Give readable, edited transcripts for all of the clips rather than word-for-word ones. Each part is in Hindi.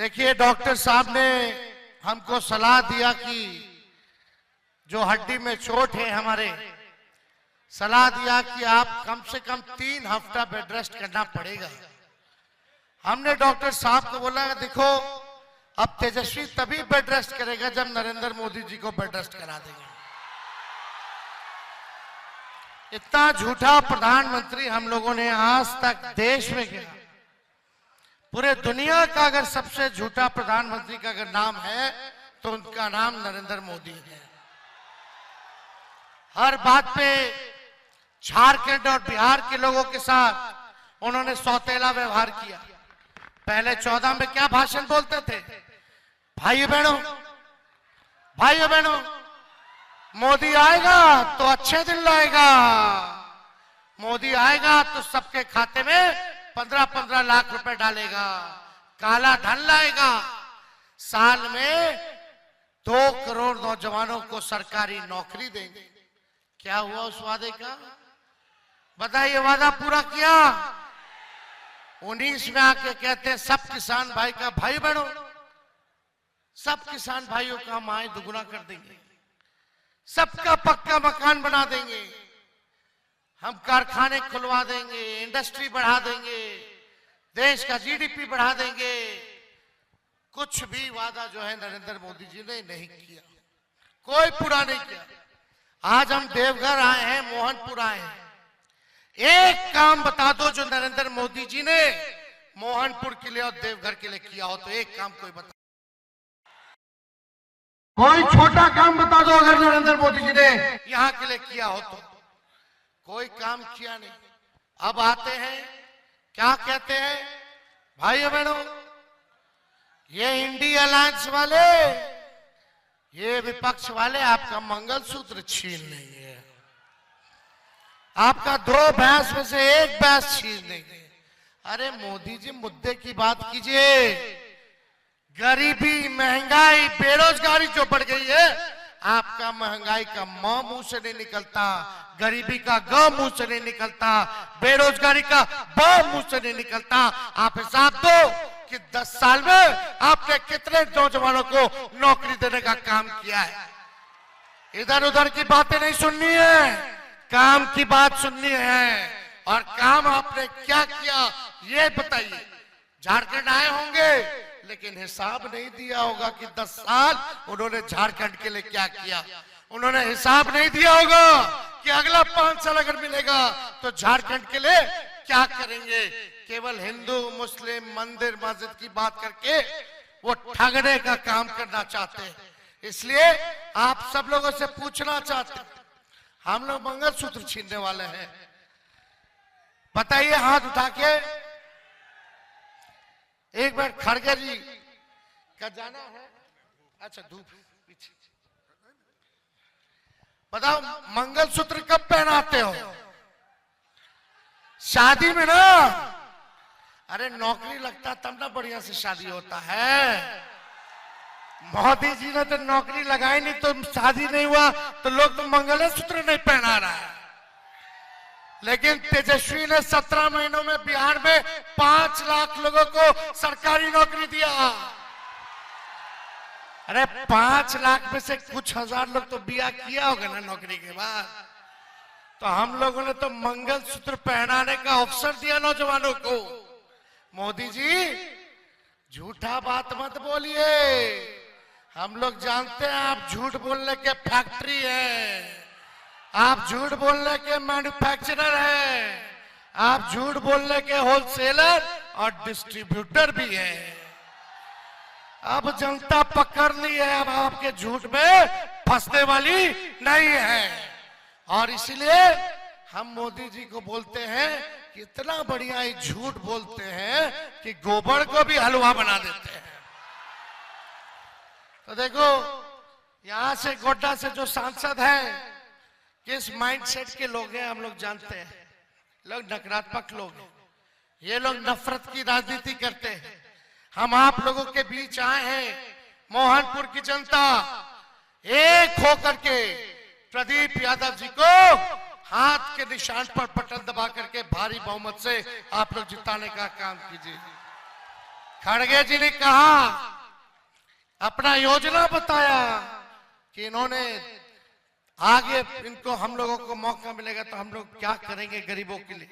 देखिए, डॉक्टर साहब ने हमको सलाह दिया कि जो हड्डी में चोट है हमारे, सलाह दिया कि आप कम से कम 3 हफ्ता बेड रेस्ट करना पड़ेगा। हमने डॉक्टर साहब को बोला, देखो अब तेजस्वी तभी बेड रेस्ट करेगा जब नरेंद्र मोदी जी को बेड रेस्ट करा देंगे। इतना झूठा प्रधानमंत्री हम लोगों ने आज तक देश में किया। पूरे दुनिया का अगर सबसे झूठा प्रधानमंत्री का अगर नाम है तो उनका नाम नरेंद्र मोदी है। हर बात पे झारखंड और बिहार के लोगों के साथ उन्होंने सौतेला व्यवहार किया। पहले 14 में क्या भाषण बोलते थे, भाइयों बहनों मोदी आएगा तो अच्छे दिन लाएगा, मोदी आएगा तो सबके खाते में 15-15 लाख रुपए डालेगा, काला धन लाएगा, साल में 2 करोड़ नौजवानों को सरकारी नौकरी देंगे। क्या हुआ उस वादे का? बताइए, वादा पूरा किया? 19 में आके कहते हैं सब किसान भाई का, भाई बहनों सब किसान भाइयों का हम आय दुगुना कर देंगे, सबका पक्का मकान बना देंगे, हम कारखाने खुलवा देंगे, इंडस्ट्री बढ़ा देंगे, देश का जीडीपी बढ़ा देंगे। कुछ भी वादा जो है नरेंद्र मोदी जी ने नहीं किया, कोई पूरा नहीं किया। आज हम देवघर आए हैं, मोहनपुर आए हैं, एक काम बता दो जो नरेंद्र मोदी जी ने मोहनपुर के लिए और देवघर के लिए किया हो, तो एक काम कोई बता, कोई छोटा काम बता दो अगर नरेंद्र मोदी जी ने यहां के लिए किया हो तो। कोई काम किया नहीं। अब आते हैं, क्या कहते हैं, भाइयों बहनों ये इंडिया अलायंस वाले, ये विपक्ष वाले आपका मंगलसूत्र छीन लेंगे, आपका 2 भैंस में से 1 भैंस छीन लेंगे। अरे मोदी जी मुद्दे की बात कीजिए। गरीबी, महंगाई, बेरोजगारी जो बढ़ गई है, आपका महंगाई का म मुंह से नहीं निकलता, गरीबी का ग मुंह से नहीं निकलता, बेरोजगारी का ब मुंह से नहीं निकलता। आप हिसाब दो कि 10 साल में आपने कितने नौजवानों को नौकरी देने का काम किया है। इधर उधर की बातें नहीं सुननी है, काम की बात सुननी है। और काम आपने क्या किया ये बताइए। झारखंड आए होंगे लेकिन हिसाब नहीं दिया होगा कि 10 साल उन्होंने झारखंड के लिए क्या किया। उन्होंने हिसाब नहीं दिया होगा कि अगला 5 साल अगर मिलेगा तो झारखंड के लिए क्या करेंगे। केवल हिंदू मुस्लिम मंदिर मस्जिद की बात करके वो ठगने का काम करना चाहते हैं। इसलिए आप सब लोगों से पूछना चाहते हैं, हम लोग मंगलसूत्र छीनने वाले हैं? बताइए हाथ उठा के। एक बार खड़गे जी का जाना है, अच्छा धूप पीछे, बताओ मंगलसूत्र कब पहनाते हो? शादी में ना। अरे नौकरी लगता तब ना बढ़िया से शादी होता है। मोदी जी ने तो नौकरी लगाई नहीं तो शादी नहीं हुआ, तो लोग तो मंगलसूत्र नहीं पहना रहा है। लेकिन तेजस्वी ने 17 महीनों में बिहार में 5 लाख लोगों को सरकारी नौकरी दिया। अरे 5 लाख में से कुछ हजार लोग तो बिया किया होगा ना नौकरी के बाद। तो हम लोगों ने तो मंगलसूत्र पहनाने का अवसर दिया नौजवानों को। मोदी जी झूठा बात मत बोलिए, हम लोग जानते हैं आप झूठ बोलने के फैक्ट्री है, आप झूठ बोलने के मैन्युफैक्चरर हैं, आप झूठ बोलने के होलसेलर और डिस्ट्रीब्यूटर भी हैं। अब जनता पकड़ ली है, अब आपके झूठ में फंसने वाली नहीं है। और इसलिए हम मोदी जी को बोलते हैं कि इतना बढ़िया ही झूठ बोलते हैं कि गोबर को भी हलवा बना देते हैं। तो देखो यहां से गोड्डा से जो सांसद हैं किस माइंडसेट के लोग हैं हम लोग जानते हैं। लोग नकारात्मक लोग हैं, ये लोग नफरत की राजनीति करते हैं। हम आप लोगों के बीच आए हैं, मोहनपुर की जनता एक होकर के प्रदीप यादव जी को हाथ के निशान पर बटन दबा करके भारी बहुमत से आप लोग जिताने का काम कीजिए। खड़गे जी ने कहा, अपना योजना बताया कि इन्होंने आगे इनको हम लोगों को मौका मिलेगा तो हम लोग क्या करेंगे गरीबों के लिए,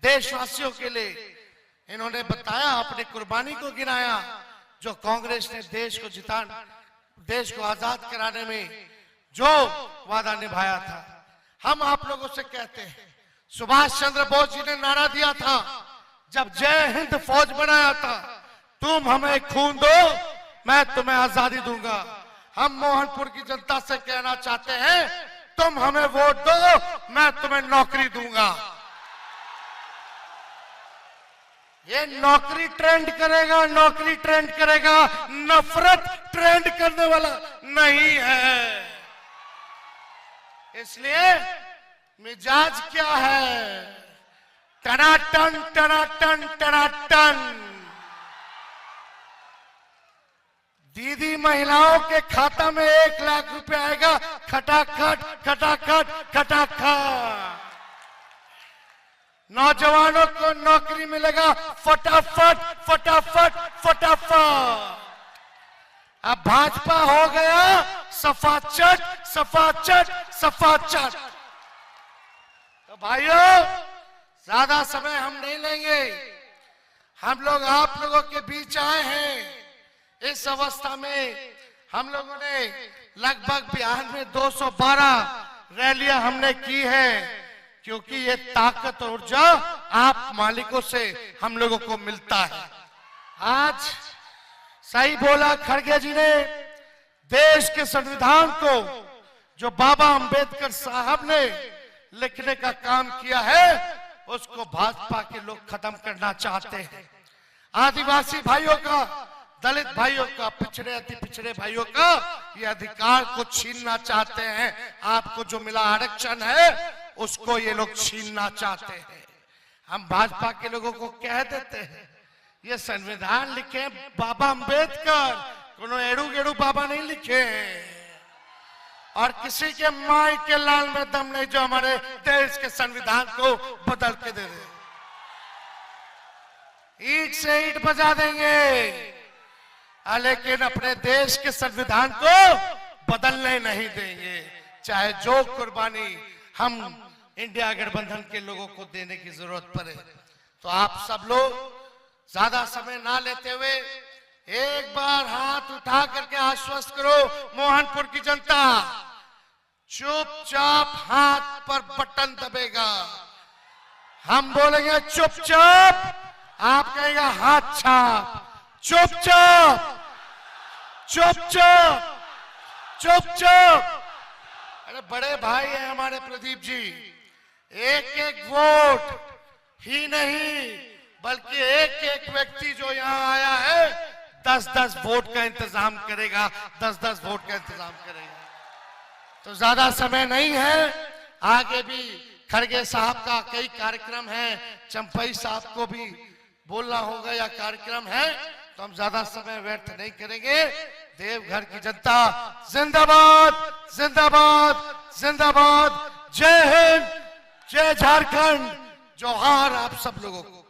देशवासियों के लिए। इन्होंने बताया, अपनी कुर्बानी को गिनाया, जो कांग्रेस ने देश को आजाद कराने में जो वादा निभाया था। हम आप लोगों से कहते हैं, सुभाष चंद्र बोस जी ने नारा दिया था जब जय हिंद फौज बनाया था, तुम हमें खून दो मैं तुम्हें आजादी दूंगा। हम मोहनपुर की जनता से कहना चाहते हैं, तुम हमें वोट दो मैं तुम्हें नौकरी दूंगा। ये नौकरी ट्रेंड करेगा, नौकरी ट्रेंड करेगा, नफरत ट्रेंड करने वाला नहीं है। इसलिए मिजाज क्या है, टनाटन टनाटन टनाटन। दीदी महिलाओं के खाता में 1 लाख रुपए आएगा, खटाखट खटाखट खटाखट। नौजवानों को नौकरी मिलेगा, फटाफट फटाफट फटाफट। अब भाजपा हो गया सफाचट सफाचट सफाचट। तो भाइयों, ज्यादा समय हम नहीं लेंगे। हम लोग आप लोगों के बीच आए हैं। इस अवस्था में हम लोगों ने लगभग बिहार में 212 रैलियां हमने की है, क्योंकि ये ताकत और ऊर्जा आप मालिकों से हम लोगों को मिलता है। आज सही बोला खड़गे जी ने, देश के संविधान को जो बाबा अंबेडकर साहब ने लिखने का काम किया है, उसको भाजपा के लोग खत्म करना चाहते हैं। आदिवासी भाइयों का, दलित भाइयों का, पिछड़े अति पिछड़े भाइयों का ये अधिकार को छीनना चाहते हैं। आपको जो मिला आरक्षण है उसको ये लोग छीनना चाहते हैं। हम भाजपा के लोगों को कह देते हैं, ये संविधान लिखे बाबा अंबेडकर, कोनो एड़ू गेड़ू बाबा नहीं लिखे हैं। और किसी के माई के लाल में दम नहीं जो हमारे देश के संविधान को बदल के दे दे। ईंट से ईंट बजा देंगे, लेकिन अपने देश के संविधान को बदलने नहीं देंगे, चाहे जो कुर्बानी हम इंडिया गठबंधन के लोगों को देने की जरूरत पड़े। तो आप सब लोग ज्यादा समय ना लेते हुए एक बार हाथ उठा करके आश्वस्त करो मोहनपुर की जनता, चुपचाप हाथ पर बटन दबेगा। हम बोलेंगे चुपचाप, आप कहेगा हाथ छाप। चुपचाप चुपचाप चुपचाप। अरे बड़े भाई हैं हमारे प्रदीप जी, एक एक वोट ही नहीं बल्कि एक एक व्यक्ति जो यहाँ आया है 10-10 वोट का इंतजाम करेगा, 10-10 वोट का इंतजाम करेगा। तो ज्यादा समय नहीं है, आगे भी खड़गे साहब का कई कार्यक्रम है, चंपई साहब को भी बोलना होगा या कार्यक्रम है, तो हम ज्यादा समय व्यर्थ नहीं करेंगे। देवघर की जनता जिंदाबाद जिंदाबाद जिंदाबाद। जय हिंद, जय झारखंड, जोहार आप सब लोगों को।